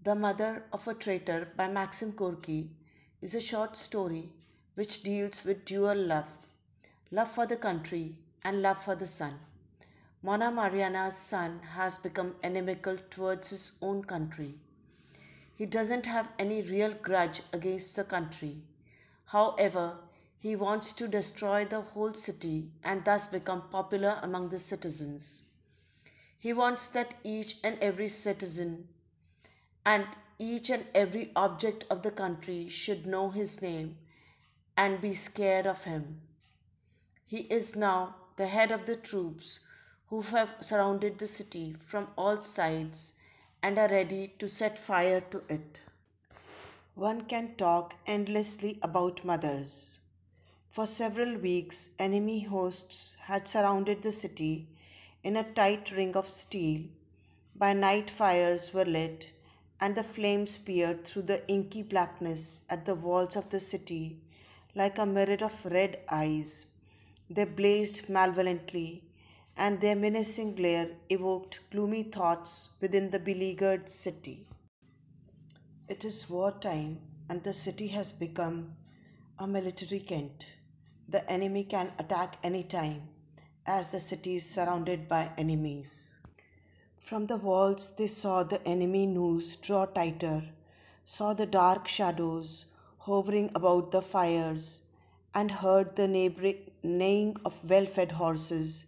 The Mother of a Traitor by Maxim Gorky is a short story which deals with dual love for the country and love for the son. Mona Mariana's son has become inimical towards his own country. He doesn't have any real grudge against the country. However, he wants to destroy the whole city and thus become popular among the citizens. He wants that each and every citizen and each and every object of the country should know his name and be scared of him. He is now the head of the troops who have surrounded the city from all sides and are ready to set fire to it. One can talk endlessly about mothers. For several weeks, enemy hosts had surrounded the city in a tight ring of steel. By night, fires were lit, and the flames peered through the inky blackness at the walls of the city like a mirror of red eyes. They blazed malevolently, and their menacing glare evoked gloomy thoughts within the beleaguered city. It is wartime, and the city has become a military Kent. The enemy can attack any time, as the city is surrounded by enemies. From the walls, they saw the enemy noose draw tighter, saw the dark shadows hovering about the fires, and heard the neighing of well fed horses,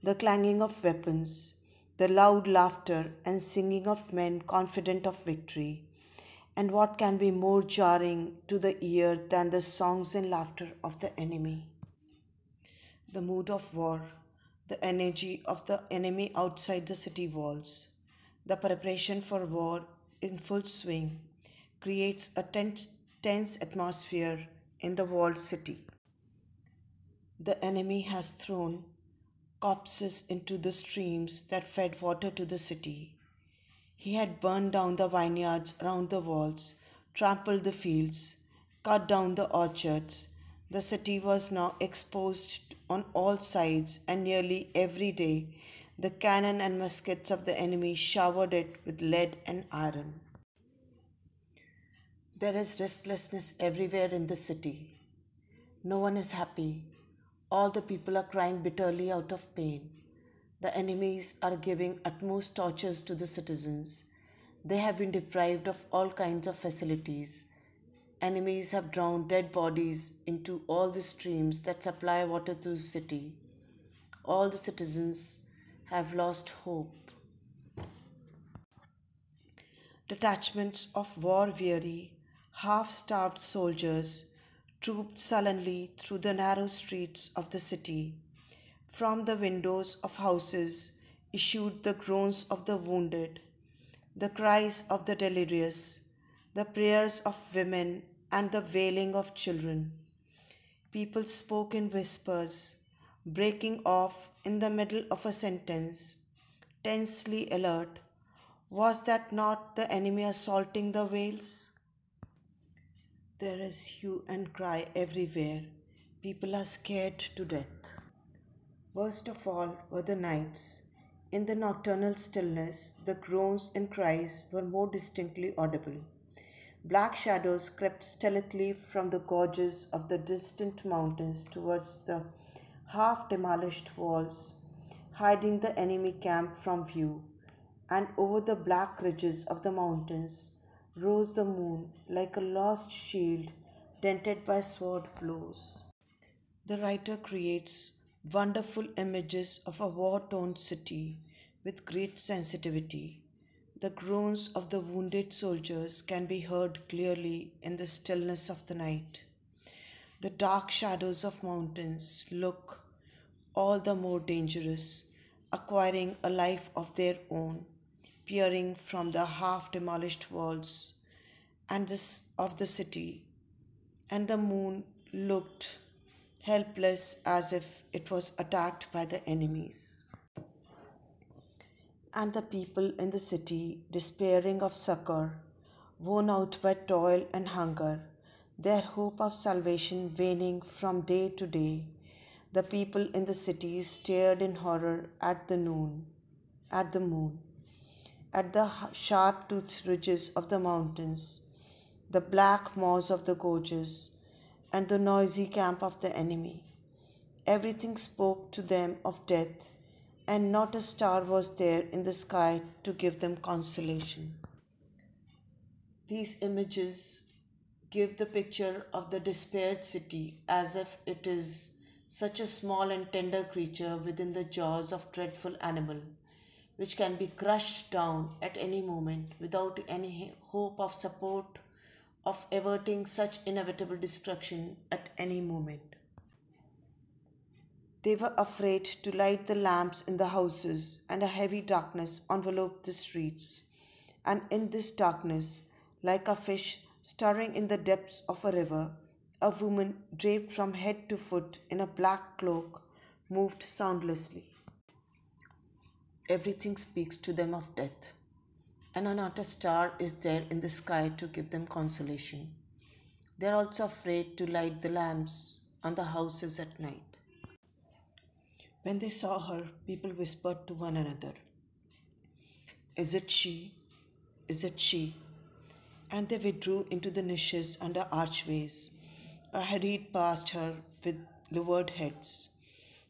the clanging of weapons, the loud laughter and singing of men confident of victory. And what can be more jarring to the ear than the songs and laughter of the enemy? The mood of war, the energy of the enemy outside the city walls, the preparation for war in full swing, creates a tense atmosphere in the walled city. The enemy has thrown corpses into the streams that fed water to the city. He had burned down the vineyards around the walls, trampled the fields, cut down the orchards. The city was now exposed on all sides, and nearly every day the cannon and muskets of the enemy showered it with lead and iron. There is restlessness everywhere in the city. No one is happy. All the people are crying bitterly out of pain. The enemies are giving utmost tortures to the citizens. They have been deprived of all kinds of facilities. Enemies have drowned dead bodies into all the streams that supply water to the city. All the citizens have lost hope. Detachments of war weary, half starved soldiers trooped sullenly through the narrow streets of the city. From the windows of houses issued the groans of the wounded, the cries of the delirious, the prayers of women, and the wailing of children. People spoke in whispers, breaking off in the middle of a sentence, tensely alert. Was that not the enemy assaulting the vales? There is hue and cry everywhere. People are scared to death. Worst of all were the nights. In the nocturnal stillness, the groans and cries were more distinctly audible. Black shadows crept stealthily from the gorges of the distant mountains towards the half demolished walls, hiding the enemy camp from view. And over the black ridges of the mountains rose the moon like a lost shield dented by sword blows. The writer creates wonderful images of a war torn city with great sensitivity. The groans of the wounded soldiers can be heard clearly in the stillness of the night. The dark shadows of mountains look all the more dangerous, acquiring a life of their own, peering from the half demolished walls of the city, and the moon looked helpless as if it was attacked by the enemies. And the people in the city, despairing of succor, worn out by toil and hunger, their hope of salvation waning from day to day, the people in the city stared in horror at the moon. at the sharp-toothed ridges of the mountains, the black moors of the gorges, and the noisy camp of the enemy. Everything spoke to them of death, and not a star was there in the sky to give them consolation. These images give the picture of the despaired city as if it is such a small and tender creature within the jaws of dreadful animal, which can be crushed down at any moment without any hope of support of averting such inevitable destruction at any moment. They were afraid to light the lamps in the houses, and a heavy darkness enveloped the streets. And in this darkness, like a fish stirring in the depths of a river, a woman draped from head to foot in a black cloak moved soundlessly. Everything speaks to them of death, and not a star is there in the sky to give them consolation. They are also afraid to light the lamps on the houses at night. When they saw her, people whispered to one another, "Is it she? Is it she?" And they withdrew into the niches under archways, hurried past her with lowered heads.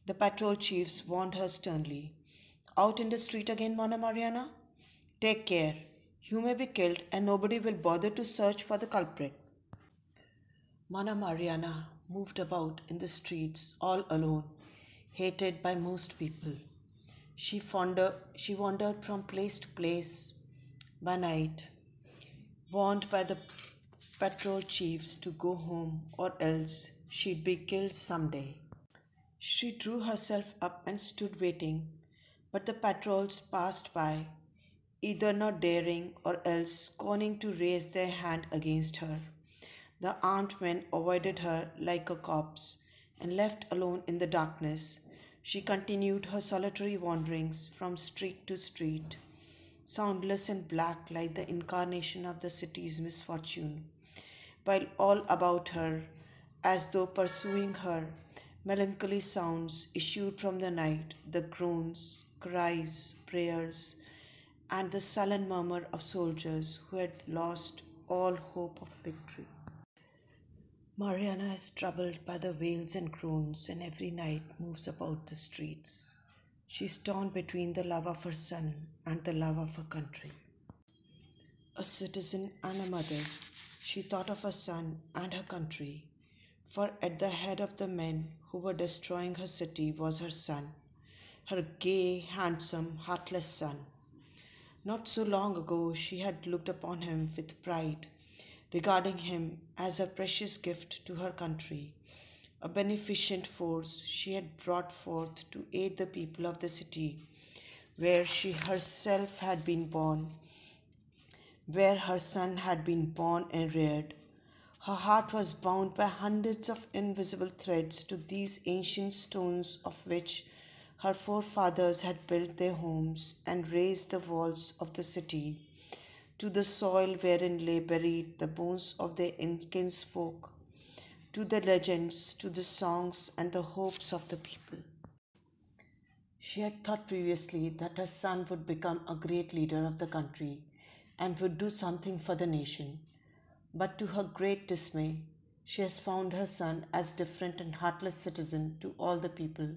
The patrol chiefs warned her sternly, "Out in the street again, Mona Mariana? Take care. You may be killed, and nobody will bother to search for the culprit." Mona Mariana moved about in the streets all alone, hated by most people. She wandered from place to place by night, warned by the patrol chiefs to go home or else she'd be killed someday. She drew herself up and stood waiting, but the patrols passed by, either not daring or else scorning to raise their hand against her. The armed men avoided her like a corpse, and left alone in the darkness, she continued her solitary wanderings from street to street, soundless and black like the incarnation of the city's misfortune, while all about her, as though pursuing her, melancholy sounds issued from the night, the groans, cries, prayers, and the sullen murmur of soldiers who had lost all hope of victory. Mariana is troubled by the wails and groans, and every night moves about the streets. She is torn between the love of her son and the love of her country. A citizen and a mother, she thought of her son and her country, for at the head of the men who were destroying her city was her son, her gay, handsome, heartless son. Not so long ago she had looked upon him with pride, regarding him as a precious gift to her country, a beneficent force she had brought forth to aid the people of the city where she herself had been born, where her son had been born and reared. Her heart was bound by hundreds of invisible threads to these ancient stones of which her forefathers had built their homes and raised the walls of the city, to the soil wherein lay buried the bones of their kinsfolk, to the legends, to the songs and the hopes of the people. She had thought previously that her son would become a great leader of the country and would do something for the nation. But to her great dismay, she has found her son as different and heartless citizen to all the people.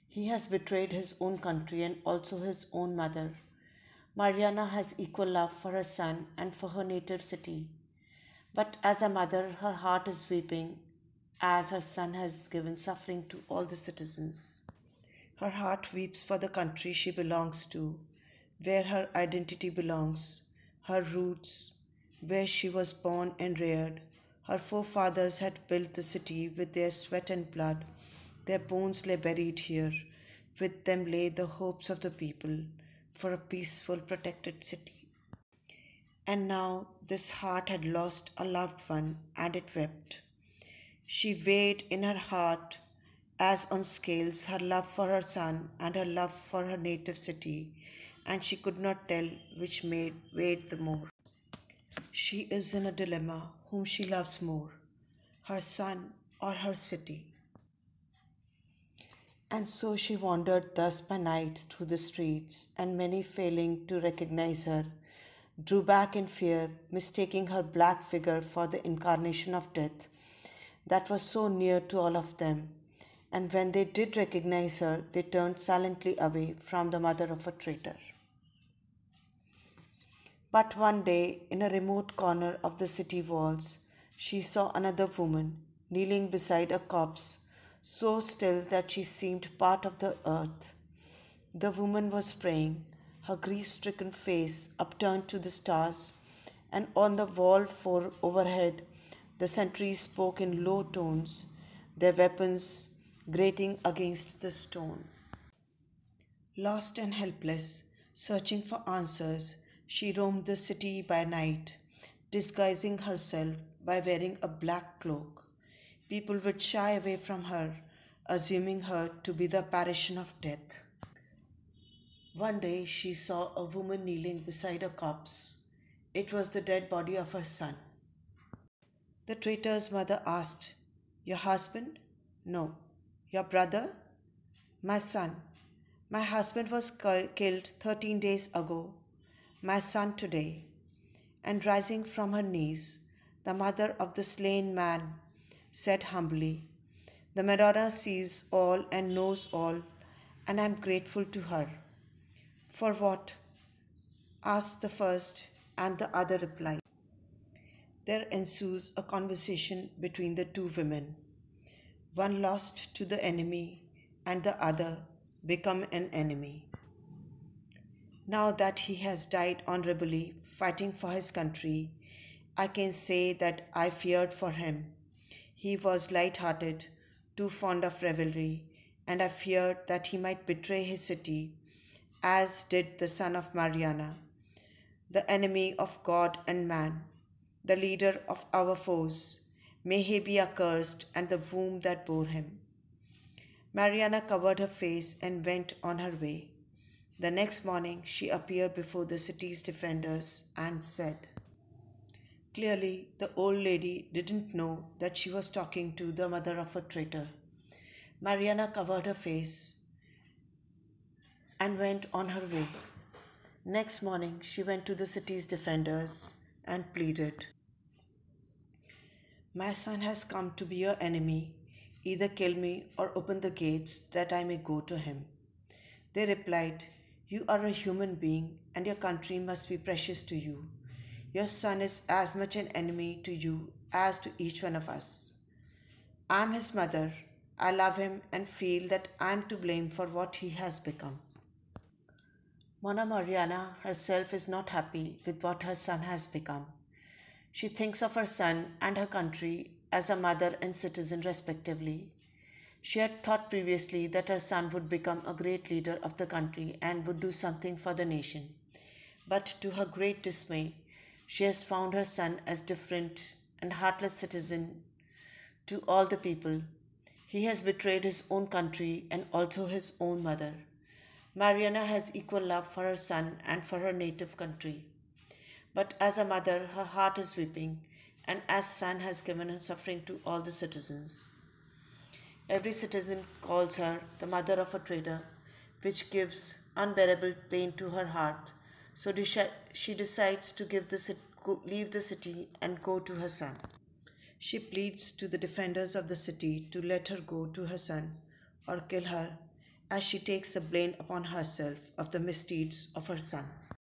He has betrayed his own country and also his own mother. Mariana has equal love for her son and for her native city. But as a mother, her heart is weeping as her son has given suffering to all the citizens. Her heart weeps for the country she belongs to, where her identity belongs, her roots, where she was born and reared. Her forefathers had built the city with their sweat and blood. Their bones lay buried here. With them lay the hopes of the people for a peaceful, protected city. And now this heart had lost a loved one, and it wept. She weighed in her heart, as on scales, her love for her son and her love for her native city, and she could not tell which weighed the more. She is in a dilemma whom she loves more, her son or her city. And so she wandered thus by night through the streets, and many failing to recognize her, drew back in fear, mistaking her black figure for the incarnation of death that was so near to all of them. And when they did recognize her, they turned silently away from the mother of a traitor. But one day, in a remote corner of the city walls, she saw another woman kneeling beside a corpse, so still that she seemed part of the earth. The woman was praying, her grief stricken face upturned to the stars, and on the wall overhead, the sentries spoke in low tones, their weapons grating against the stone. Lost and helpless, searching for answers, she roamed the city by night, disguising herself by wearing a black cloak. People would shy away from her, assuming her to be the apparition of death. One day she saw a woman kneeling beside a corpse. It was the dead body of her son. The traitor's mother asked, "Your husband?" "No." "Your brother?" "My son. My husband was killed 13 days ago. My son today." And rising from her knees, the mother of the slain man said humbly, "The Madonna sees all and knows all, and I am grateful to her." "For what?" asked the first, and the other replied. There ensues a conversation between the two women, one lost to the enemy, and the other become an enemy. Now that he has died honorably, fighting for his country, I can say that I feared for him. He was light-hearted, too fond of revelry, and I feared that he might betray his city, as did the son of Mariana, the enemy of God and man, the leader of our foes. May he be accursed and the womb that bore him. Mariana covered her face and went on her way. The next morning she appeared before the city's defenders and said, clearly, the old lady didn't know that she was talking to the mother of a traitor. Mariana covered her face and went on her way. Next morning, she went to the city's defenders and pleaded, "My son has come to be your enemy. Either kill me or open the gates that I may go to him." They replied, "You are a human being and your country must be precious to you. Your son is as much an enemy to you as to each one of us. I am his mother. I love him and feel that I am to blame for what he has become." Mona Mariana herself is not happy with what her son has become. She thinks of her son and her country as a mother and citizen respectively. She had thought previously that her son would become a great leader of the country and would do something for the nation. But to her great dismay, she has found her son as different and heartless citizen to all the people. He has betrayed his own country and also his own mother. Mariana has equal love for her son and for her native country. But as a mother, her heart is weeping, and as son has given her suffering to all the citizens. Every citizen calls her the mother of a traitor, which gives unbearable pain to her heart. So she decides to leave the city and go to her son. She pleads to the defenders of the city to let her go to her son or kill her, as she takes the blame upon herself of the misdeeds of her son.